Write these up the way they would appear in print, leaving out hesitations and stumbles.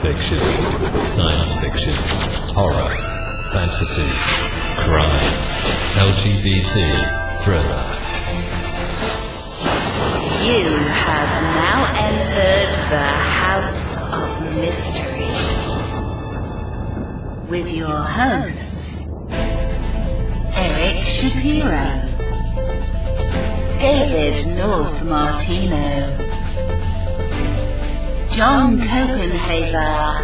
fiction, science fiction, horror, fantasy, crime, LGBT, thriller. You have now entered the House of Mystery with your hosts, Eric Shapiro, David North Martino, John Copenhaver,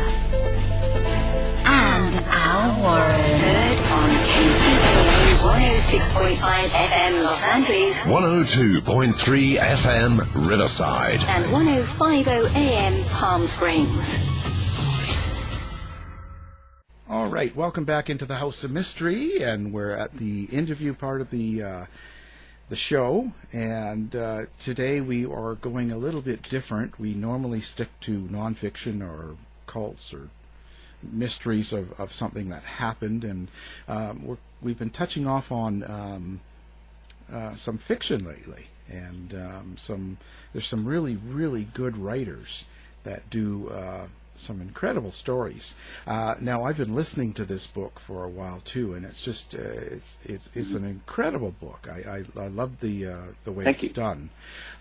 and Al Warren. Heard on KCAA 106.5 FM Los Angeles, 102.3 FM Riverside, and 105.0 AM Palm Springs. All right, welcome back into the House of Mystery, and we're at the interview part of the show, and today we are going a little bit different. We normally stick to nonfiction or cults or mysteries of something that happened, and we've been touching off on some fiction lately, and there's some really good writers that do some incredible stories. Now, I've been listening to this book for a while too, and it's just it's an incredible book. I love the way Thank you. done.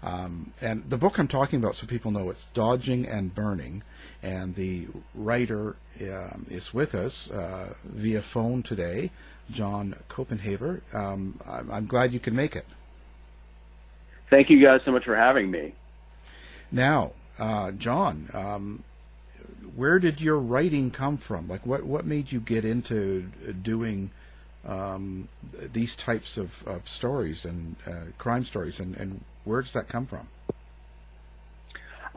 And the book I'm talking about, so people know, it's Dodging and Burning, and the writer is with us via phone today, John Copenhaver. I'm glad you can make it. Thank you guys so much for having me. Now, John, where did your writing come from? Like, what made you get into doing these types of stories and crime stories, and where does that come from?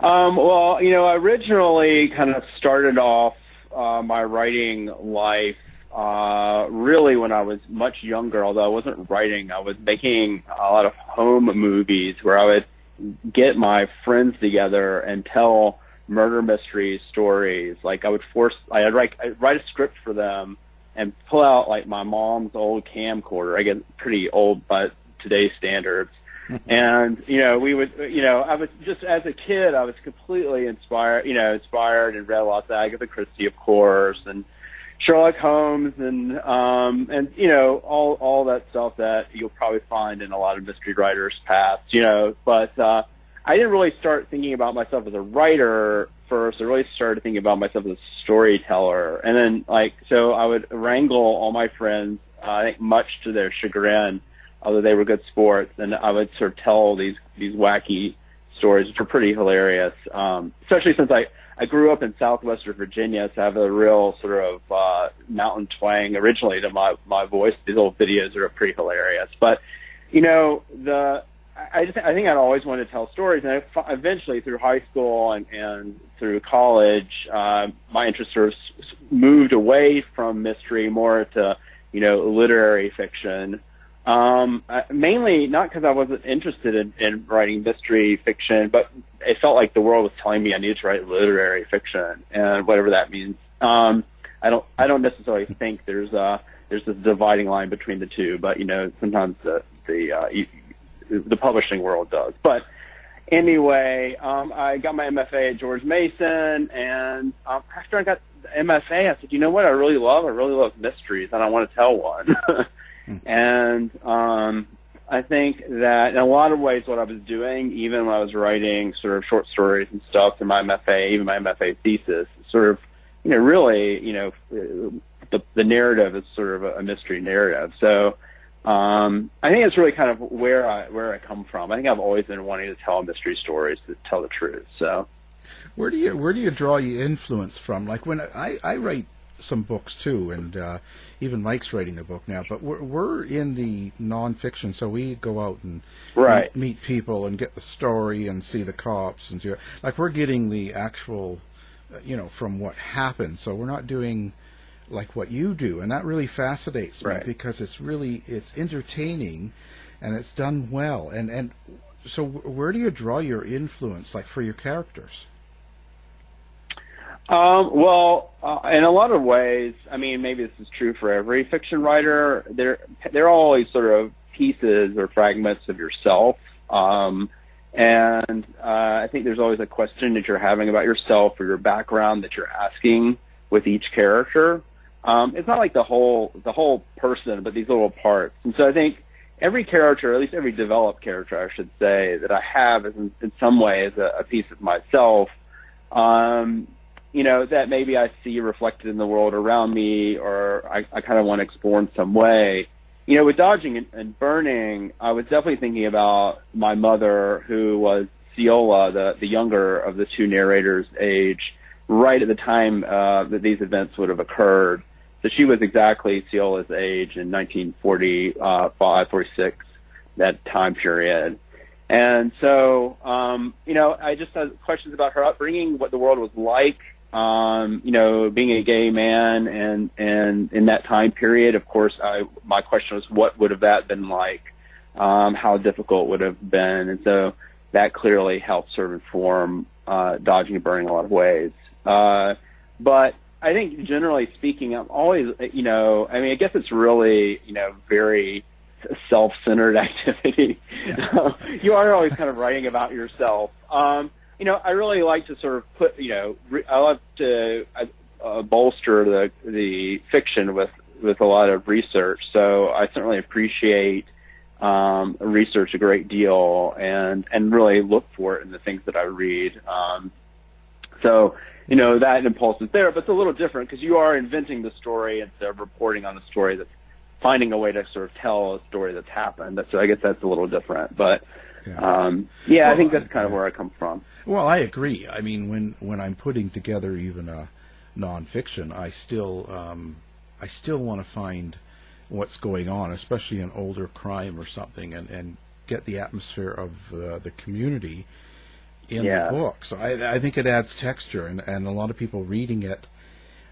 Well, I originally kind of started off my writing life really when I was much younger, although I wasn't writing. I was making a lot of home movies where I would get my friends together and tell murder mystery stories. Like I'd write a script for them and pull out like my mom's old camcorder. I get pretty old by today's standards. And, we would, I was just, as a kid, I was completely inspired and read lots of Agatha Christie, of course, and Sherlock Holmes and all that stuff that you'll probably find in a lot of mystery writers' past, but, I didn't really start thinking about myself as a writer first. I really started thinking about myself as a storyteller. And then, so I would wrangle all my friends, I think much to their chagrin, although they were good sports, and I would sort of tell these wacky stories, which are pretty hilarious, especially since I grew up in southwestern Virginia, so I have a real sort of mountain twang originally to my voice. These old videos are pretty hilarious. But, I think I'd always wanted to tell stories, and eventually through high school and through college, my interest sort of moved away from mystery more to, literary fiction. Mainly not because I wasn't interested in writing mystery fiction, but it felt like the world was telling me I needed to write literary fiction, and whatever that means. I don't necessarily think there's this dividing line between the two, but sometimes the publishing world does. But anyway, I got my MFA at George Mason, and after I got the MFA, I said, you know what I really love mysteries, and I want to tell one. And I think that in a lot of ways what I was doing, even when I was writing sort of short stories and stuff in my MFA, even my MFA thesis, sort of, really, the narrative is sort of a mystery narrative. So I think it's really kind of where I come from. I think I've always been wanting to tell mystery stories to tell the truth. So where do you draw your influence from? Like when I write some books too, and even Mike's writing a book now, but we're in the nonfiction, so we go out and meet people and get the story and see the cops and we're getting the actual from what happened. So we're not doing like what you do, and that really fascinates me because it's entertaining and it's done well. And so where do you draw your influence, like for your characters? Well, in a lot of ways, I mean, maybe this is true for every fiction writer. They're always sort of pieces or fragments of yourself. And I think there's always a question that you're having about yourself or your background that you're asking with each character. It's not like the whole person, but these little parts. And so I think every character, at least every developed character, I should say, that I have is in some way is a piece of myself, that maybe I see reflected in the world around me, or I kind of want to explore in some way. With Dodging and Burning, I was definitely thinking about my mother, who was Ceola, the younger of the two narrators' age, right at the time that these events would have occurred. So she was exactly Ceola's age in 1945, 46, that time period. And so, I just had questions about her upbringing, what the world was like, being a gay man, and in that time period, of course, my question was, what would have that been like? How difficult would have been? And so that clearly helped sort of inform Dodging and Burning in a lot of ways. But I think generally speaking, I'm always, I guess it's really, very self-centered activity. Yeah. You are always kind of writing about yourself. I really like to sort of put, I love to bolster the fiction with a lot of research. So I certainly appreciate research a great deal and really look for it in the things that I read. That impulse is there, but it's a little different because you are inventing the story instead of reporting on the story, that's finding a way to sort of tell a story that's happened. So I guess that's a little different, but I think that's kind of where I come from. Well, I agree. I mean, when I'm putting together even a nonfiction, I still want to find what's going on, especially an older crime or something, and get the atmosphere of the community in the book. So I think it adds texture, and a lot of people reading it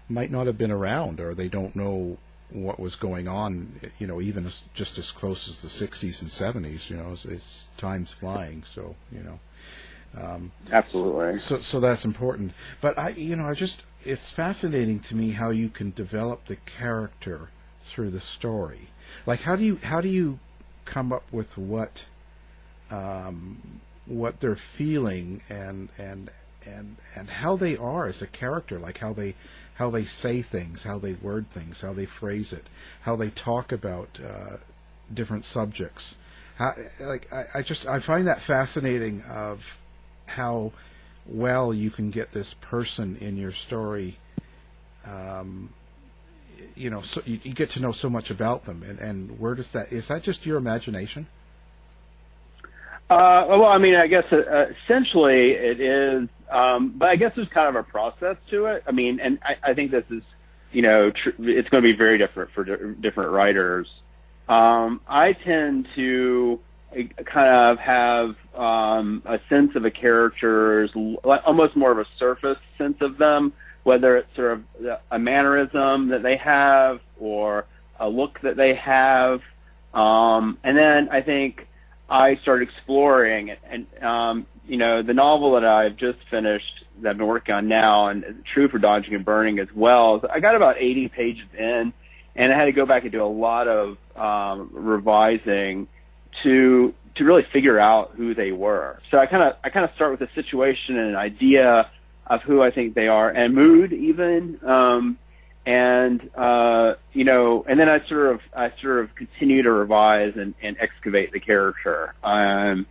might not have been around, or they don't know what was going on, even just as close as the 60s and 70s, it's time's flying. So, absolutely. So that's important. But it's fascinating to me how you can develop the character through the story. Like, how do you come up with what they're feeling and how they are as a character, like how they say things, how they word things, how they phrase it, how they talk about different subjects. I find that fascinating of how well you can get this person in your story. So you get to know so much about them, and where is that just your imagination? I guess essentially it is, but I guess there's kind of a process to it. And I think this is, it's going to be very different for different writers. I tend to kind of have a sense of a character's, almost more of a surface sense of them, whether it's sort of a mannerism that they have or a look that they have. And then I think I started exploring it, and the novel that I've just finished, that I've been working on now, and it's true for Dodging and Burning as well. I got about 80 pages in, and I had to go back and do a lot of revising to really figure out who they were. So I kind of start with a situation and an idea of who I think they are, and mood even. And then I sort of continue to revise and excavate the character. And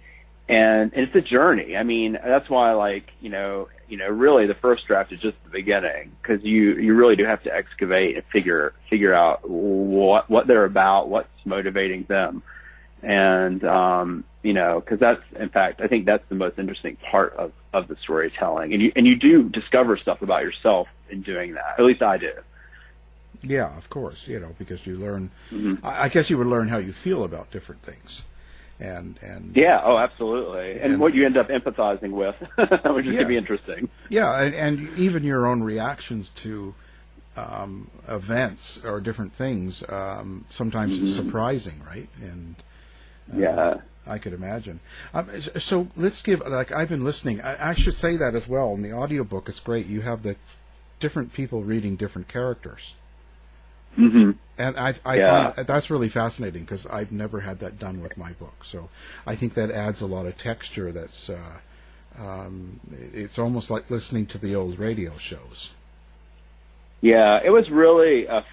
it's a journey. That's why I like, really the first draft is just the beginning, because you really do have to excavate and figure out what they're about, what's motivating them. And, because that's, in fact, I think that's the most interesting part of the storytelling. And you do discover stuff about yourself in doing that. At least I do. Yeah, of course, because you learn, I guess you would learn how you feel about different things. And yeah, oh, absolutely. And what you end up empathizing with, which is going to be interesting. Yeah, and even your own reactions to events or different things, sometimes it's surprising, right? And I could imagine. So let's give, I've been listening. I should say that as well. In the audiobook, it's great. You have the different people reading different characters. Mm-hmm. And I find that's really fascinating because I've never had that done with my book. So I think that adds a lot of texture. That's it's almost like listening to the old radio shows. Yeah, it was really that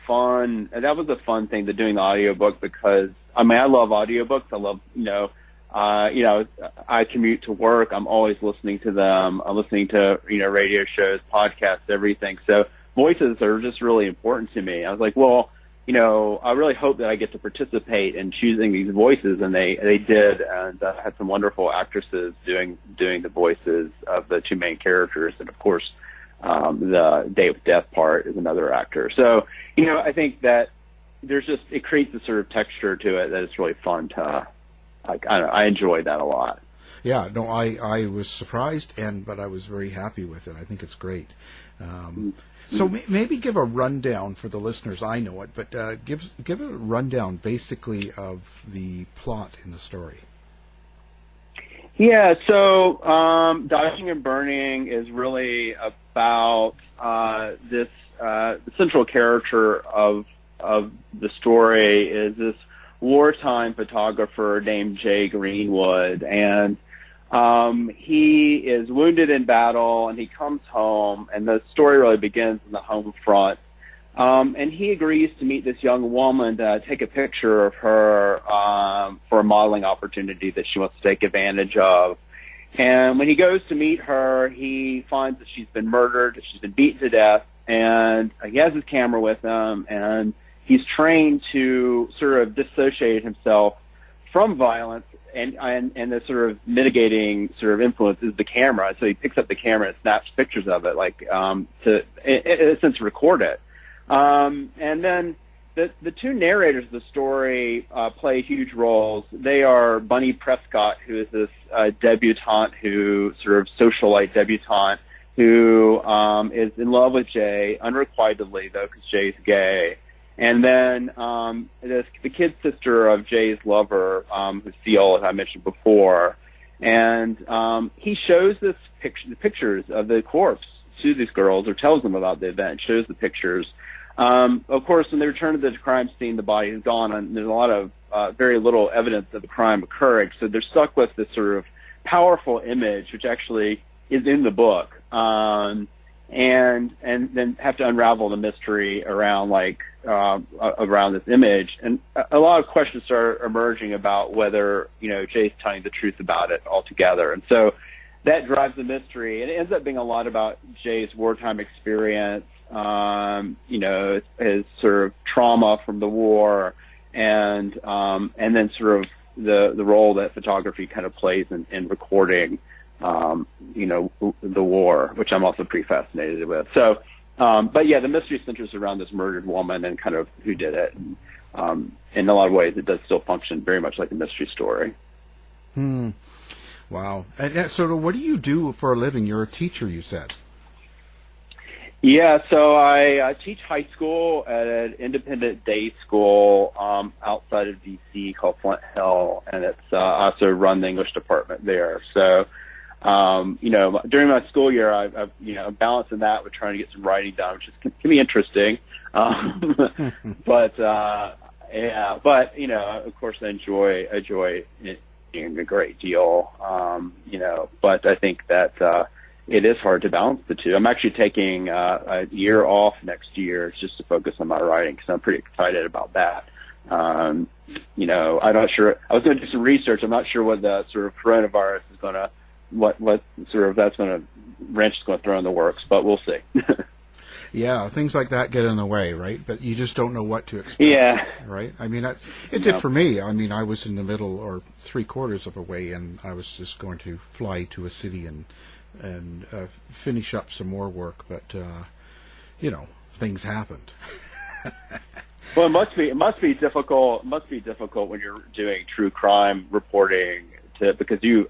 was a fun thing to doing the audiobook because, I mean, I love audiobooks. I love, I commute to work. I'm always listening to them. I'm listening to, radio shows, podcasts, everything. So voices are just really important to me. I was like, well, I really hope that I get to participate in choosing these voices, and they did, and had some wonderful actresses doing the voices of the two main characters, and of course, the Day of Death part is another actor. So, I think that it creates a sort of texture to it that it's really fun to, I enjoyed that a lot. Yeah, no, I was surprised, but I was very happy with it. I think it's great. So maybe give a rundown for the listeners. I know it, but give a rundown basically of the plot in the story. Yeah, so Dodging and Burning is really about this. The central character of the story is this wartime photographer named Jay Greenwood, and he is wounded in battle, and he comes home, and the story really begins in the home front. And he agrees to meet this young woman to take a picture of her for a modeling opportunity that she wants to take advantage of. And when he goes to meet her, he finds that she's been murdered, that she's been beaten to death, and he has his camera with him, and he's trained to sort of dissociate himself from violence, and the sort of mitigating sort of influence is the camera. So he picks up the camera and snaps pictures of it, like to in a sense record it. And then the two narrators of the story play huge roles. They are Bunny Prescott, who is this debutante, sort of socialite debutante, who is in love with Jay, unrequitedly though, because Jay's gay. And then the kid sister of Jay's lover, who's Ceola, as I mentioned before, and he shows the pictures of the corpse to these girls, or tells them about the event, shows the pictures. Of course, when they return to the crime scene, the body is gone, and there's a lot of very little evidence of the crime occurring. So they're stuck with this sort of powerful image, which actually is in the book, and then have to unravel the mystery around around this image. And a lot of questions are emerging about whether Jay's telling the truth about it altogether. And so that drives the mystery. And it ends up being a lot about Jay's wartime experience, his sort of trauma from the war, and then sort of the role that photography kind of plays in recording, the war, which I'm also pretty fascinated with. So, but yeah, the mystery centers around this murdered woman and kind of who did it. And, in a lot of ways, it does still function very much like a mystery story. Wow. And so what do you do for a living? You're a teacher, you said. Yeah, so I teach high school at an independent day school outside of D.C. called Flint Hill, and it's I also run the English department there. So, during my school year, I've balancing that with trying to get some writing done, which can be interesting. But of course, I enjoy it a great deal. But I think that it is hard to balance the two. I'm actually taking a year off next year just to focus on my writing, because I'm pretty excited about that. I'm not sure. I was going to do some research. I'm not sure what the sort of coronavirus is going to, what sort of that's going to wrench is going to throw in the works, but we'll see. Yeah, things like that get in the way, right? But you just don't know what to expect. Yeah. Right? I mean, it did for me. I mean, I was in the middle or 3/4 of a way, and I was just going to fly to a city and finish up some more work, but things happened. Well, it must be difficult. It must be difficult when you're doing true crime reporting because you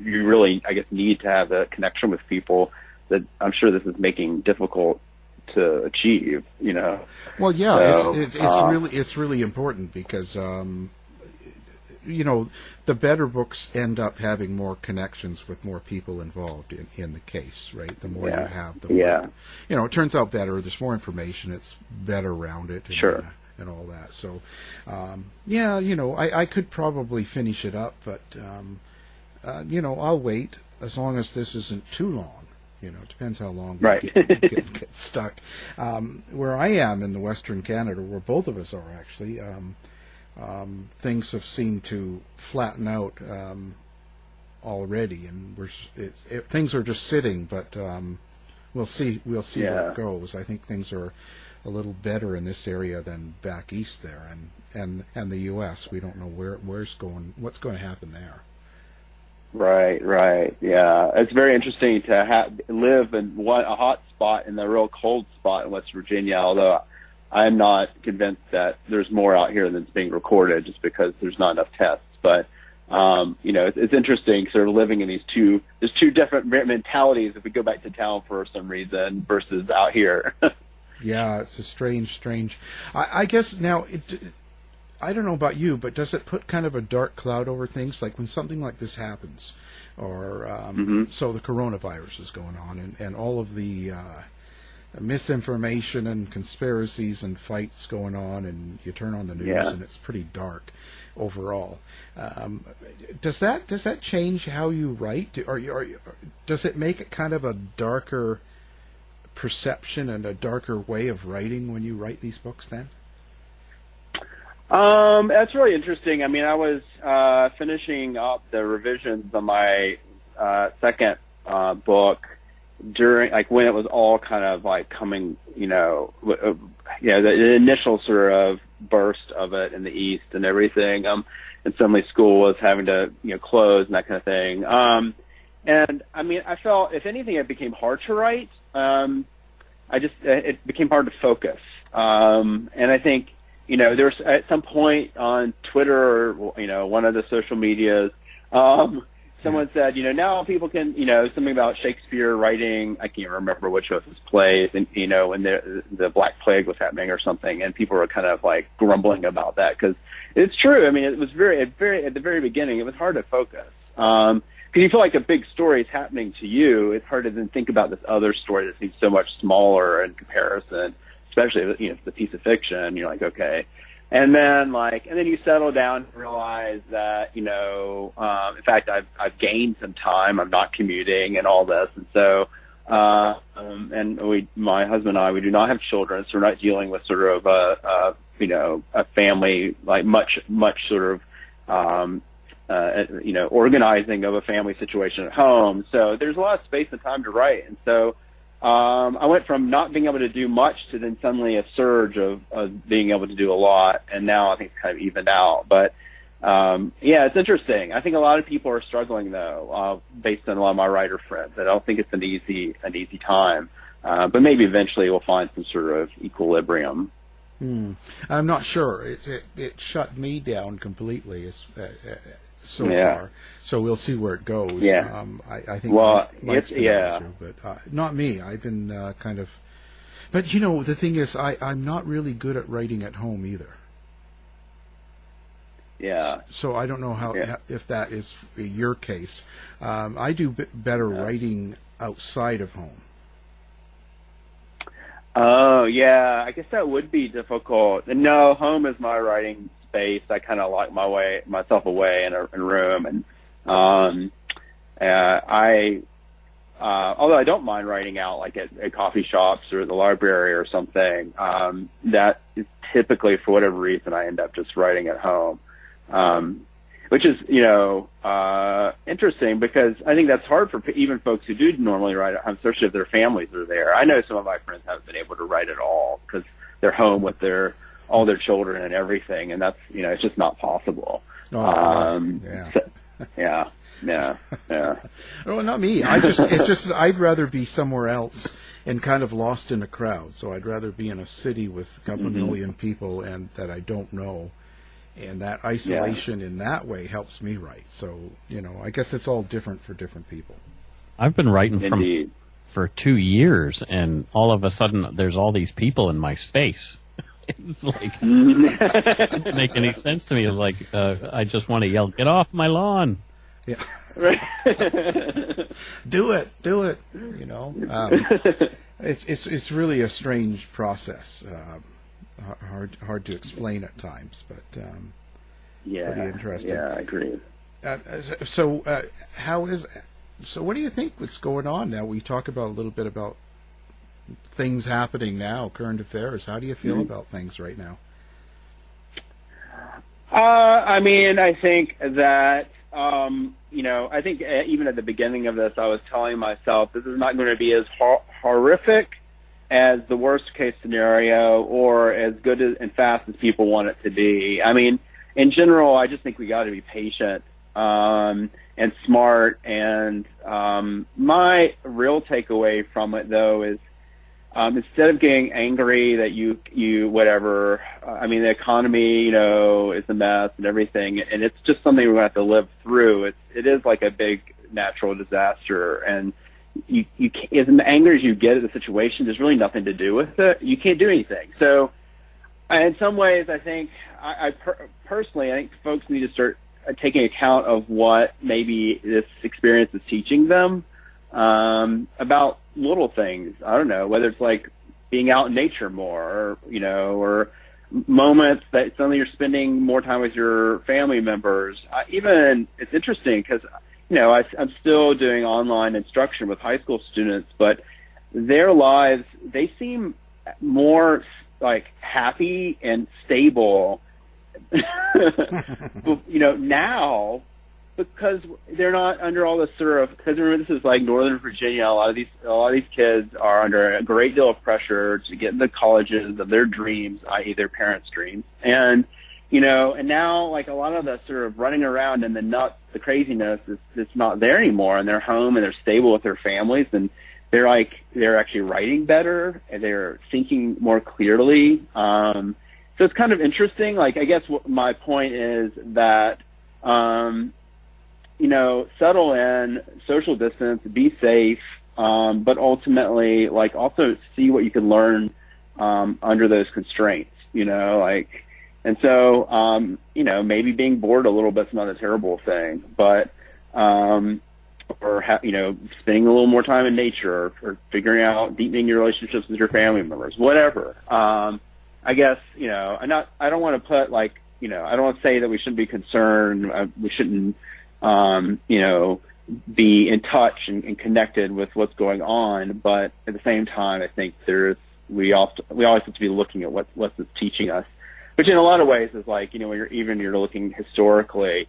really, I guess, need to have a connection with people that I'm sure this is making difficult to achieve. Well, yeah, so, it's really important because the better books end up having more connections with more people involved in the case, right? The more you have, the more, it turns out better. There's more information. It's better rounded. And all that. So, I could probably finish it up, but, I'll wait as long as this isn't too long. It depends how long we get stuck. Where I am in the Western Canada, where both of us are actually, things have seemed to flatten out already, and things are just sitting. But we'll see where it goes. I think things are a little better in this area than back east there, and the U.S. We don't know what's going to happen there. Right. Yeah, it's very interesting to live in a hot spot in the real cold spot in West Virginia. Although I'm not convinced that there's more out here than's being recorded, just because there's not enough tests. But it's interesting sort of living in there's two different mentalities if we go back to town for some reason versus out here. Yeah, it's a strange. I guess now, I don't know about you, but does it put kind of a dark cloud over things? Like when something like this happens, or so the coronavirus is going on, and all of the misinformation and conspiracies and fights going on, and you turn on the news and it's pretty dark overall. Does that change how you write? Or does it make it kind of a darker perception and a darker way of writing when you write these books then? That's really interesting. I mean, I was finishing up the revisions on my second book during, when it was all kind of coming, the initial sort of burst of it in the East and everything. And suddenly school was having to, close and that kind of thing. And I mean, I felt, if anything, it became hard to write. It became hard to focus. And I think, there's at some point on Twitter or, one of the social medias, someone said, now people can, something about Shakespeare writing, I can't remember which of his plays, and, when the Black Plague was happening or something, and people were kind of grumbling about that, because it's true. I mean, it was at the very beginning, it was hard to focus. Because you feel like a big story is happening to you, it's hard to then think about this other story that seems so much smaller in comparison, especially if it's a piece of fiction. You're like, okay. And then you settle down and realize that, in fact, I've gained some time. I'm not commuting and all this. And so, my husband and I, we do not have children, so we're not dealing with sort of a family, much sort of, organizing of a family situation at home. So there's a lot of space and time to write. And so, I went from not being able to do much to then suddenly a surge of being able to do a lot. And now I think it's kind of evened out. But, it's interesting. I think a lot of people are struggling though, based on a lot of my writer friends. I don't think it's an easy time. But maybe eventually we'll find some sort of equilibrium. I'm not sure. It shut me down completely so far. So we'll see where it goes. Yeah. I think. Well, but not me. I've been kind of. But the thing is, I'm not really good at writing at home either. Yeah. So I don't know if that is your case. I do better writing outside of home. Oh, yeah. I guess that would be difficult. No, home is my writing space. I kind of lock myself away in a room, and although I don't mind writing out at coffee shops or the library or something, that is typically, for whatever reason, I end up just writing at home. Which is, interesting, because I think that's hard for even folks who do normally write at home, especially if their families are there. I know some of my friends haven't been able to write at all because they're home with all their children and everything, and that's, it's just not possible. Yeah. Well, not me. It's just I'd rather be somewhere else and kind of lost in a crowd. So I'd rather be in a city with a couple million people and that I don't know. And that isolation in that way helps me write. So, I guess it's all different for different people. I've been writing for 2 years, and all of a sudden there's all these people in my space. It's like, it doesn't make any sense to me. It's like, I just want to yell, "Get off my lawn!" Yeah. Right. do it. You know, it's really a strange process. Hard to explain at times, but pretty interesting. Yeah, I agree. So what do you think is going on now? We talk about a little bit about things happening now, current affairs. How do you feel about things right now? I mean, I think that, I think even at the beginning of this, I was telling myself this is not going to be as horrific as the worst case scenario or as good and fast as people want it to be. I mean, in general, I just think we got to be patient and smart. And my real takeaway from it, though, is instead of getting angry that you whatever, I mean, the economy, is a mess and everything, and it's just something we're going to have to live through. It is like a big natural disaster, and you as angry as you get at the situation, there's really nothing to do with it. You can't do anything. So, in some ways, I think personally, I think folks need to start taking account of what maybe this experience is teaching them about little things. I don't know, whether it's like being out in nature more, or moments that suddenly you're spending more time with your family members. Even it's interesting because, I'm still doing online instruction with high school students, but their lives, they seem more like happy and stable, now, because they're not under all this sort of, because remember, this is like Northern Virginia. A lot of these kids are under a great deal of pressure to get into colleges of their dreams, i.e. their parents' dreams. And, and now like a lot of the sort of running around and the craziness is not there anymore, and they're home and they're stable with their families, and they're actually writing better and they're thinking more clearly. So it's kind of interesting. Like, I guess my point is that, settle in, social distance, be safe, but ultimately, like, also see what you can learn under those constraints, and so, maybe being bored a little bit's not a terrible thing, but, spending a little more time in nature, or figuring out, deepening your relationships with your family members, whatever. I guess, I don't want to put like, I don't want to say that we shouldn't be concerned. We shouldn't, be in touch and connected with what's going on. But at the same time, I think we always have to be looking at what's this teaching us, which in a lot of ways is like, when you're looking historically,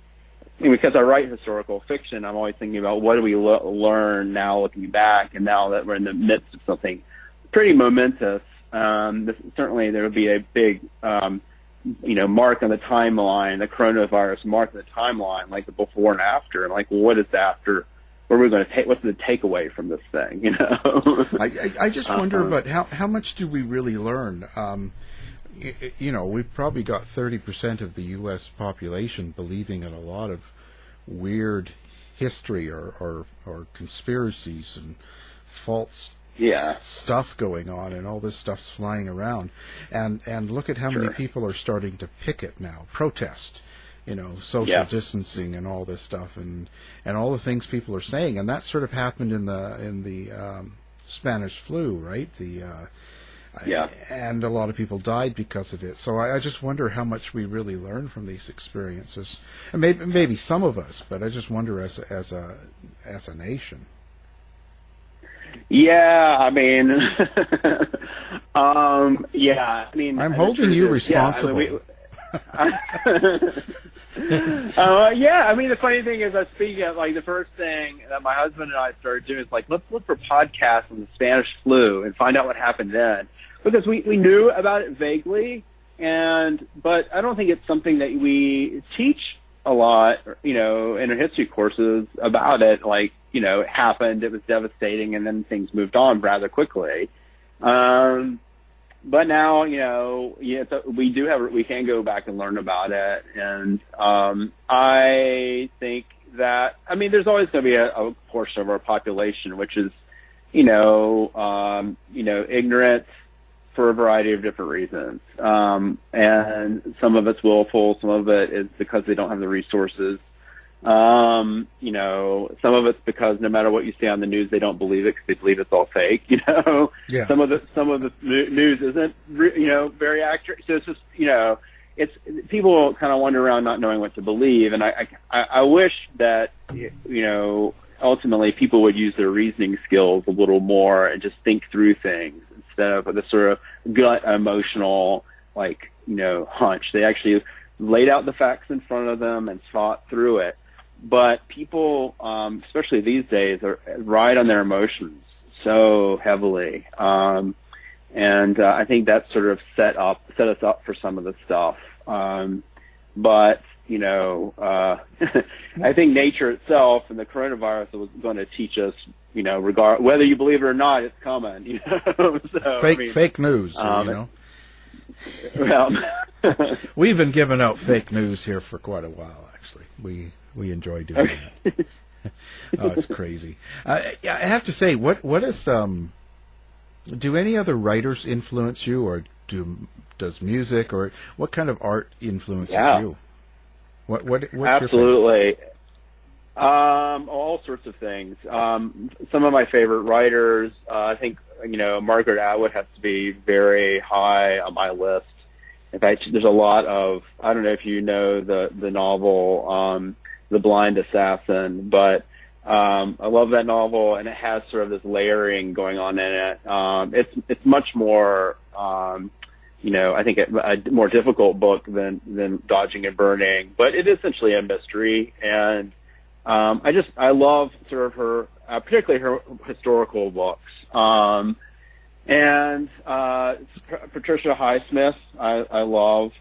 because I write historical fiction, I'm always thinking about what do we learn now looking back, and now that we're in the midst of something pretty momentous. Certainly there will be a big, mark on the timeline, the coronavirus mark on the timeline, like the before and after, and like, what is after? What are we going to take? What's the takeaway from this thing? I just wonder, but how much do we really learn? We've probably got 30% of the U.S. population believing in a lot of weird history or conspiracies and false stuff going on, and all this stuff's flying around, and look at how many people are starting to picket now, protest, social distancing and all this stuff, and all the things people are saying, and that sort of happened in the Spanish flu, right? And a lot of people died because of it. So I just wonder how much we really learn from these experiences, and maybe some of us, but I just wonder as a nation. Yeah, I mean, I'm holding you responsible. The funny thing is, I was speaking of, like, the first thing that my husband and I started doing is like, let's look for podcasts on the Spanish flu and find out what happened then, because we knew about it vaguely, but I don't think it's something that we teach a lot, in our history courses about it. Like, it happened, it was devastating, and then things moved on rather quickly. But now, we can go back and learn about it. And I think that, there's always going to be a portion of our population which is, ignorant, for a variety of different reasons. And some of it's willful, some of it is because they don't have the resources. You know, some of it's because no matter what you say on the news, they don't believe it because they believe it's all fake. You know, Yeah. some of the news isn't, you know, very accurate. So it's just, you know, it's people kind of wander around not knowing what to believe. And I wish that, you know, ultimately people would use their reasoning skills a little more and just think through things instead of the sort of gut emotional, like, you know, hunch. They actually laid out the facts in front of them and thought through it. But people, especially these days, ride on their emotions so heavily. And I think that sort of set us up for some of the stuff. But, you know, I think nature itself and the coronavirus was going to teach us, you know, whether you believe it or not, it's coming. You know? So, Fake news, you know. Well, we've been giving out fake news here for quite a while, actually. We enjoy doing that. Oh, it's crazy. I have to say, what is do any other writers influence you, or does music, or what kind of art influences you? What's absolutely. All sorts of things. Some of my favorite writers, I think, you know, Margaret Atwood has to be very high on my list. In fact, there's a lot of, I don't know if you know the novel, The Blind Assassin, but I love that novel, and it has sort of this layering going on in it. It's much more, you know, I think a more difficult book than Dodging and Burning, but it is essentially a mystery. And I love sort of her, particularly her historical books. And Patricia Highsmith, I love,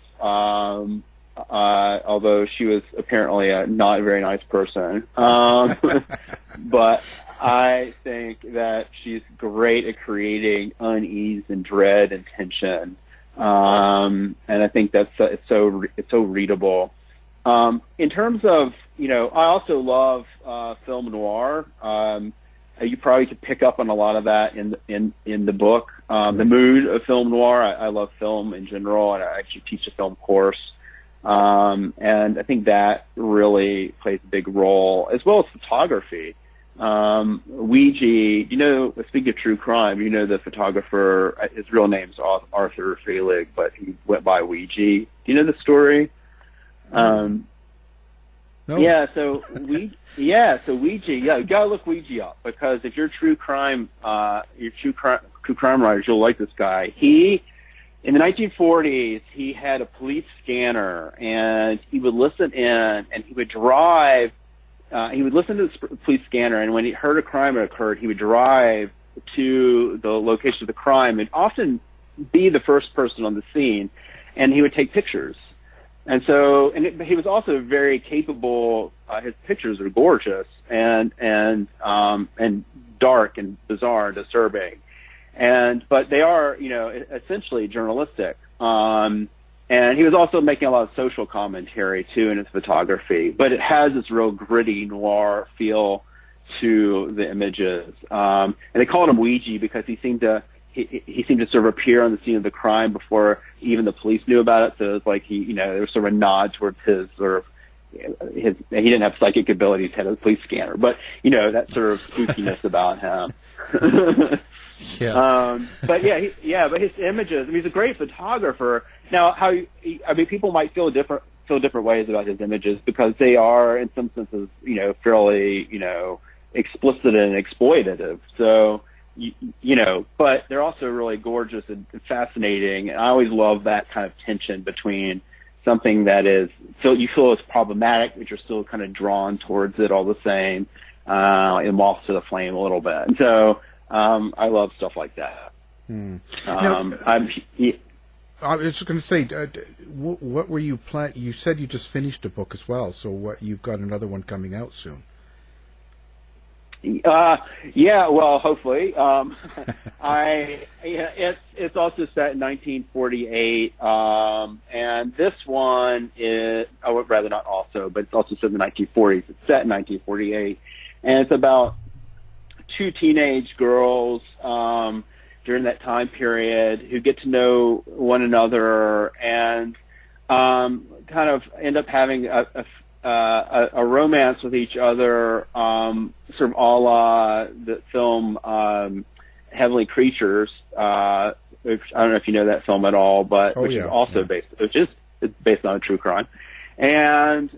although she was apparently a not very nice person. But I think that she's great at creating unease and dread and tension. And I think it's so readable. In terms of, you know, I also love film noir. You probably could pick up on a lot of that in the book. The mood of film noir. I love film in general, and I actually teach a film course. And I think that really plays a big role, as well as photography. Ouija, you know, speaking of true crime, you know, the photographer, his real name's Arthur Felig, but he went by Ouija. Do you know the story? No. So Ouija, you gotta look Ouija up, because if you're true crime writers, you'll like this guy. In the 1940s, he had a police scanner, and he would listen in, and he would drive. He would listen to the police scanner, and when he heard a crime had occurred, he would drive to the location of the crime and often be the first person on the scene, and he would take pictures. And so, he was also very capable. His pictures are gorgeous and dark and bizarre and disturbing. But they are, you know, essentially journalistic. And he was also making a lot of social commentary too in his photography, but it has this real gritty noir feel to the images. And they called him Ouija because he seemed to sort of appear on the scene of the crime before even the police knew about it. So it's like there was sort of a nod towards his sort of he didn't have psychic abilities, he had a police scanner, but you know, that sort of spookiness about him. Yeah. But his images, I mean, he's a great photographer. Now, people might feel different ways about his images because they are, in some senses, you know, fairly, you know, explicit and exploitative. So, you know, but they're also really gorgeous and fascinating. And I always love that kind of tension between something that is, so you feel it's problematic, but you're still kind of drawn towards it all the same, and moth to the flame a little bit. And so, I love stuff like that. I was just going to say, what were you planning? You said you just finished a book as well, so you've got another one coming out soon. Yeah, well, hopefully. It's also set in 1948, and this one is, rather not also, but it's also set in the 1940s. It's set in 1948, and it's about two teenage girls. during that time period who get to know one another and kind of end up having a romance with each other, sort of a la the film Heavenly Creatures, which I don't know if you know that film at all, but which is also based on a true crime, and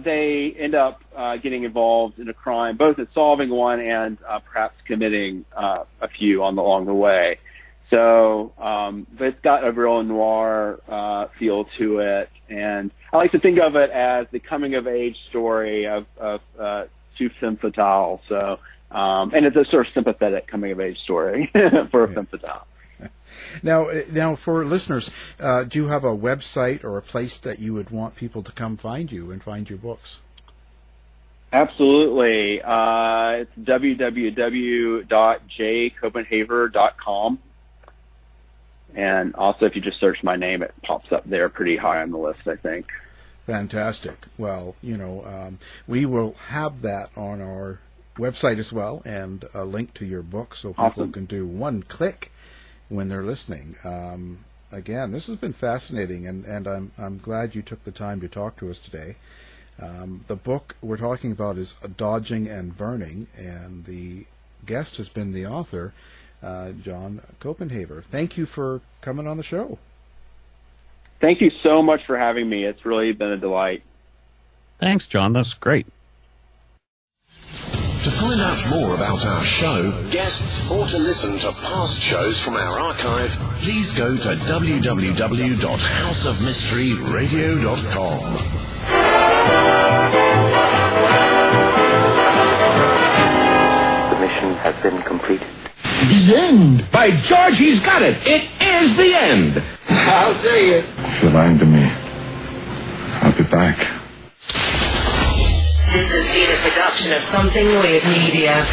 they end up getting involved in a crime, both in solving one and perhaps committing a few along the way. So, but it's got a real noir feel to it, and I like to think of it as the coming-of-age story of two femme fatales. So, and it's a sort of sympathetic coming-of-age story for a femme fatale. Now, for listeners, do you have a website or a place that you would want people to come find you and find your books? Absolutely. It's www.jcopenhaver.com. And also, if you just search my name, it pops up there pretty high on the list, I think. Fantastic. Well, we will have that on our website as well, and a link to your book so people can do one click when they're listening. Again, this has been fascinating, and I'm glad you took the time to talk to us today. The book we're talking about is Dodging and Burning, and the guest has been the author, John Copenhaver. Thank you for coming on the show. Thank you so much for having me. It's really been a delight. Thanks, John. That's great. To find out more about our show, guests, or to listen to past shows from our archive, please go to www.houseofmysteryradio.com. The mission has been completed. The end! By George, he's got it! It is the end! I'll say it. If you're lying to me, I'll be back. This has been a production of Something Weird Media.